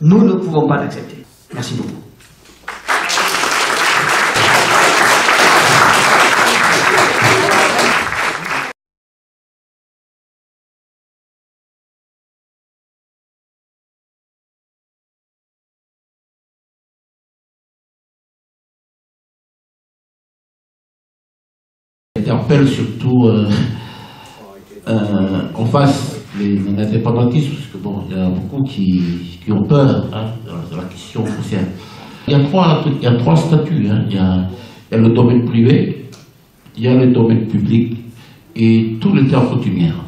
nous ne pouvons pas l'accepter. Merci beaucoup. J'interpelle surtout en face les indépendantistes, parce que bon, il y en a beaucoup qui ont peur de la question foncière. Il y a trois statuts. Il y a le domaine privé, il y a le domaine public et tous les terres coutumières.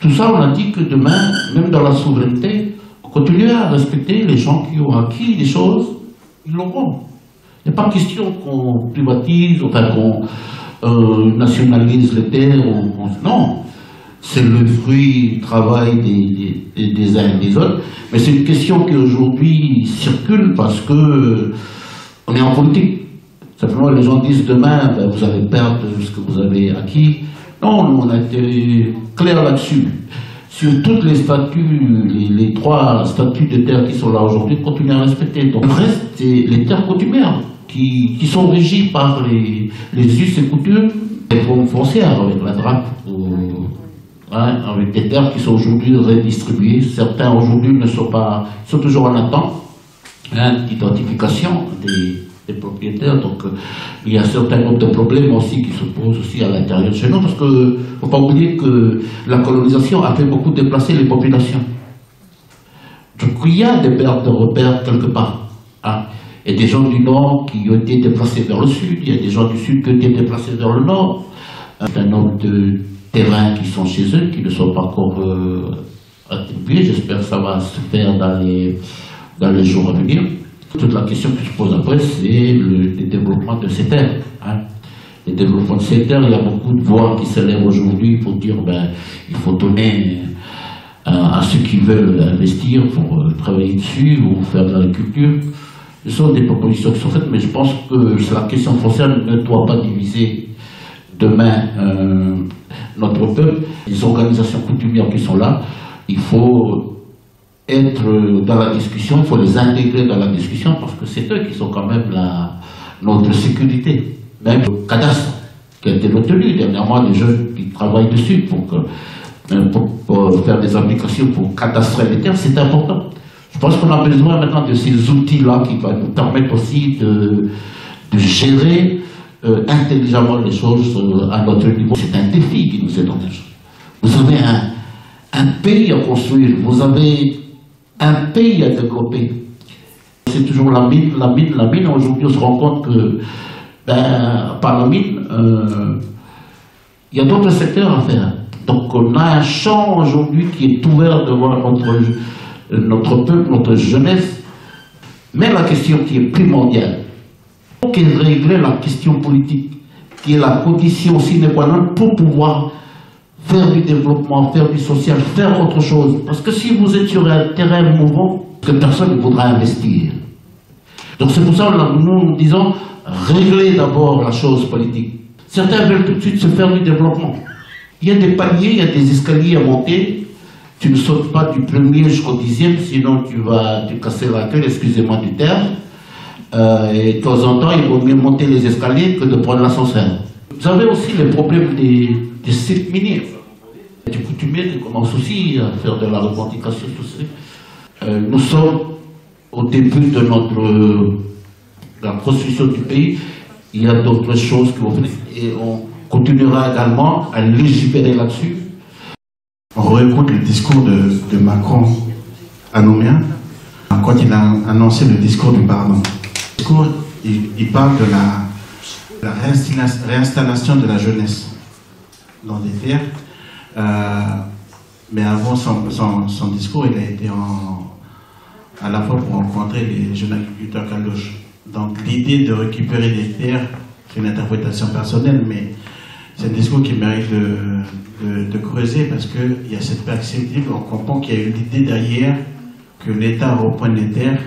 Tout ça, on a dit que demain, même dans la souveraineté, on continuera à respecter les gens qui ont acquis des choses, ils l'auront. Il n'y a pas question qu'on privatise, enfin qu'on nationalise les terres. Non, c'est le fruit du travail des uns et des autres. Mais c'est une question qui aujourd'hui circule parce que on est en politique. Simplement, les gens disent demain, ben, vous allez perdre ce que vous avez acquis. Non, nous, on a été clair là-dessus. Sur toutes les statuts, les trois statuts de terre qui sont là aujourd'hui, continuent à respecter. Donc, le reste, c'est les terres coutumières qui sont régies par les us et coutumes, les formes foncières avec la DRAC, avec des terres qui sont aujourd'hui redistribuées. Certains aujourd'hui ne sont pas, sont toujours en attente d'identification des propriétaires. Donc il y a un certain nombre de problèmes aussi qui se posent aussi à l'intérieur de chez nous, parce qu'il ne faut pas oublier que la colonisation a fait beaucoup déplacer les populations. Donc il y a des pertes de repères quelque part. Il y a des gens du nord qui ont été déplacés vers le sud, il y a des gens du sud qui ont été déplacés vers le nord. Un nombre de terrains qui sont chez eux, qui ne sont pas encore attribués. J'espère que ça va se faire dans les jours à venir. Toute la question qui se pose après, c'est le développement de ces terres. Le développement de ces terres, il y a beaucoup de voix qui s'élèvent aujourd'hui pour dire ben, il faut donner à ceux qui veulent investir pour travailler dessus ou faire de l'agriculture. Ce sont des propositions qui sont faites, mais je pense que la question foncière ne doit pas diviser demain notre peuple. Les organisations coutumières qui sont là, il faut être dans la discussion, il faut les intégrer dans la discussion, parce que c'est eux qui sont quand même notre sécurité. Même le cadastre qui a été retenu dernièrement, les jeunes qui travaillent dessus pour faire des applications pour cadastrer les terres, c'est important. Je pense qu'on a besoin maintenant de ces outils-là qui vont nous permettre aussi de gérer intelligemment les choses à notre niveau. C'est un défi qui nous est donné. Vous avez un pays à construire, vous avez un pays à développer. C'est toujours la mine, la mine, la mine. Aujourd'hui, on se rend compte que par la mine, il y a d'autres secteurs à faire. Donc on a un champ aujourd'hui qui est ouvert devant notre peuple, notre jeunesse. Mais la question qui est primordiale, qui est régler la question politique, qui est la condition sine qua non pour pouvoir faire du développement, faire du social, faire autre chose. Parce que si vous êtes sur un terrain mouvant, que personne ne voudra investir. Donc c'est pour ça que nous disons, régler d'abord la chose politique. Certains veulent tout de suite se faire du développement. Il y a des paliers, il y a des escaliers à monter. Tu ne sautes pas du premier jusqu'au 10e, sinon tu vas te casser la gueule, excusez-moi du terme. Et de temps en temps, il vaut mieux monter les escaliers que de prendre l'ascenseur. Vous avez aussi les problèmes des sites miniers. Les coutumiers commencent aussi à faire de la revendication. Nous sommes au début de la construction du pays. Il y a d'autres choses qui vont venir et on continuera également à légiférer là-dessus. On réécoute le discours de Macron à Nouméa quand il a annoncé le discours du Parlement. Le discours, il parle de la réinstallation de la jeunesse dans des terres. Mais avant son discours, il a été à la fois pour rencontrer les jeunes agriculteurs Kalouche. Donc l'idée de récupérer des terres, c'est une interprétation personnelle, mais c'est un discours qui mérite de creuser parce qu'il y a cette perspective, on comprend qu'il y a eu l'idée derrière que l'État reprenne les terres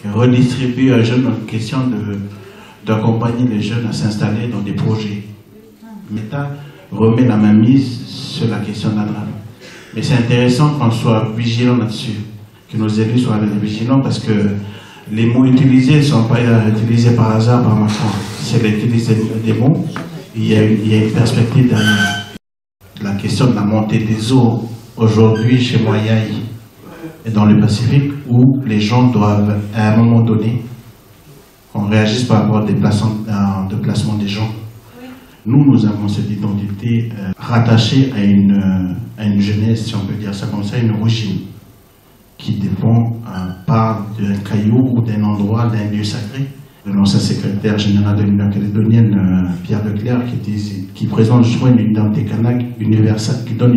et redistribue aux jeunes en question d'accompagner les jeunes à s'installer dans des projets. L'État remet la mainmise sur la question de la drame. Mais c'est intéressant qu'on soit vigilant là-dessus, que nos élus soient vigilants parce que les mots utilisés ne sont pas utilisés par hasard par Macron. C'est l'utilisation des mots. Il y a une perspective derrière. La question de la montée des eaux aujourd'hui chez Moyaï et dans le Pacifique, où les gens doivent, à un moment donné, qu'on réagisse par rapport au déplacement des gens. Nous avons cette identité rattachée à une jeunesse, si on peut dire ça comme ça, une origine qui dépend pas d'un caillou ou d'un endroit, d'un lieu sacré. L'ancien secrétaire général de l'Union calédonienne, Pierre Leclerc, qui présente justement une identité kanak universelle, qui donne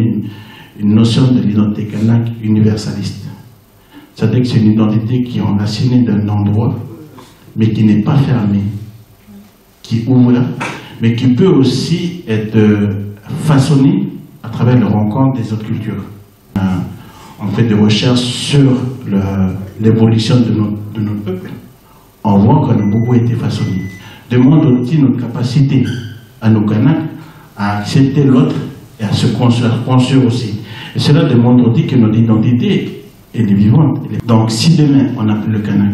une notion de l'identité kanak universaliste. C'est-à-dire que c'est une identité qui est enracinée d'un endroit, mais qui n'est pas fermée, qui ouvre, mais qui peut aussi être façonnée à travers les rencontres des autres cultures. On fait des recherches sur l'évolution de notre peuple. On voit qu'on a beaucoup été façonné. Demande aussi notre capacité à nos Kanaks à accepter l'autre et à se construire aussi. Et cela demande aussi que notre identité est vivante. Donc si demain on n'a plus le Kanak,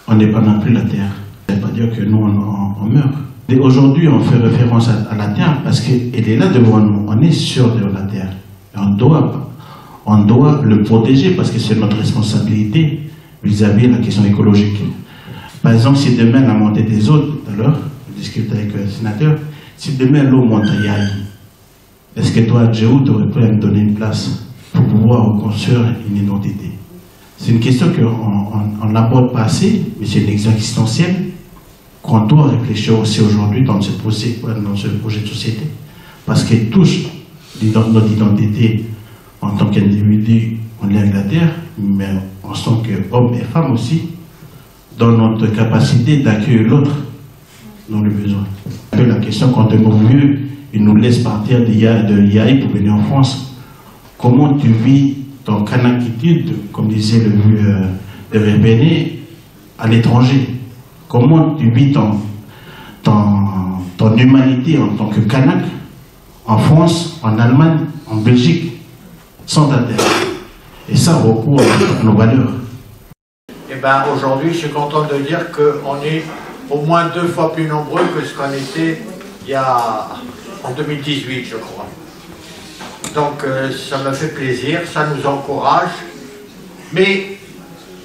on n'a plus la terre, ça ne veut pas dire que nous on meurt. Et aujourd'hui on fait référence à la terre parce qu'elle est là devant nous, on est sûr de la terre. Et on doit le protéger parce que c'est notre responsabilité vis-à-vis de la question écologique. Par exemple, si demain la montée des eaux, tout à l'heure, je discutais avec le sénateur, si demain l'eau monte à Yaï, est-ce que toi, Djéou, tu aurais pu me donner une place pour pouvoir reconstruire une identité? C'est une question qu'on n'aborde pas assez, mais c'est une question existentielle qu'on doit réfléchir aussi aujourd'hui dans ce projet de société, parce qu'elle touche notre identité en tant qu'individu en lien avec la terre, mais en tant qu'hommes et femmes aussi, dans notre capacité d'accueillir l'autre dans le besoin. La question, quand on est mieux, ils nous laissent partir de Yaï pour venir en France. comment tu vis ton canakitude, comme disait le vieux de Rébéné, à l'étranger. Comment tu vis ton humanité en tant que Kanak, en France, en Allemagne, en Belgique, sans ta terre. Et ça recourt à nos valeurs. Eh bien, aujourd'hui, je suis content de dire qu'on est au moins 2 fois plus nombreux que ce qu'on était en 2018, je crois. Donc, ça me fait plaisir, ça nous encourage. Mais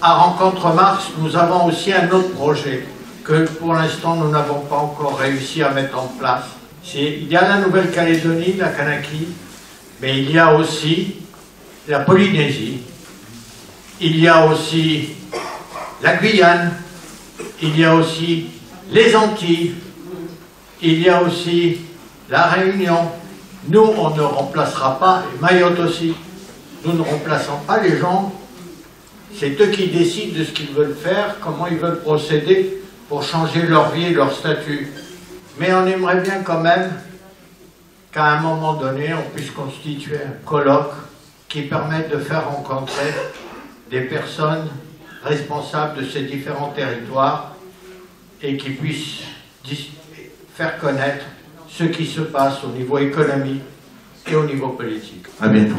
à Rencontre Mars, nous avons aussi un autre projet que pour l'instant nous n'avons pas encore réussi à mettre en place. Il y a la Nouvelle-Calédonie, la Kanaki, mais il y a aussi la Polynésie, il y a aussi la Guyane, il y a aussi les Antilles, il y a aussi la Réunion. Nous, on ne remplacera pas, et Mayotte aussi, nous ne remplaçons pas les gens, c'est eux qui décident de ce qu'ils veulent faire, comment ils veulent procéder pour changer leur vie et leur statut. Mais on aimerait bien quand même qu'à un moment donné, on puisse constituer un colloque qui permette de faire rencontrer des personnes responsables de ces différents territoires et qui puissent faire connaître ce qui se passe au niveau économique et au niveau politique. À bientôt.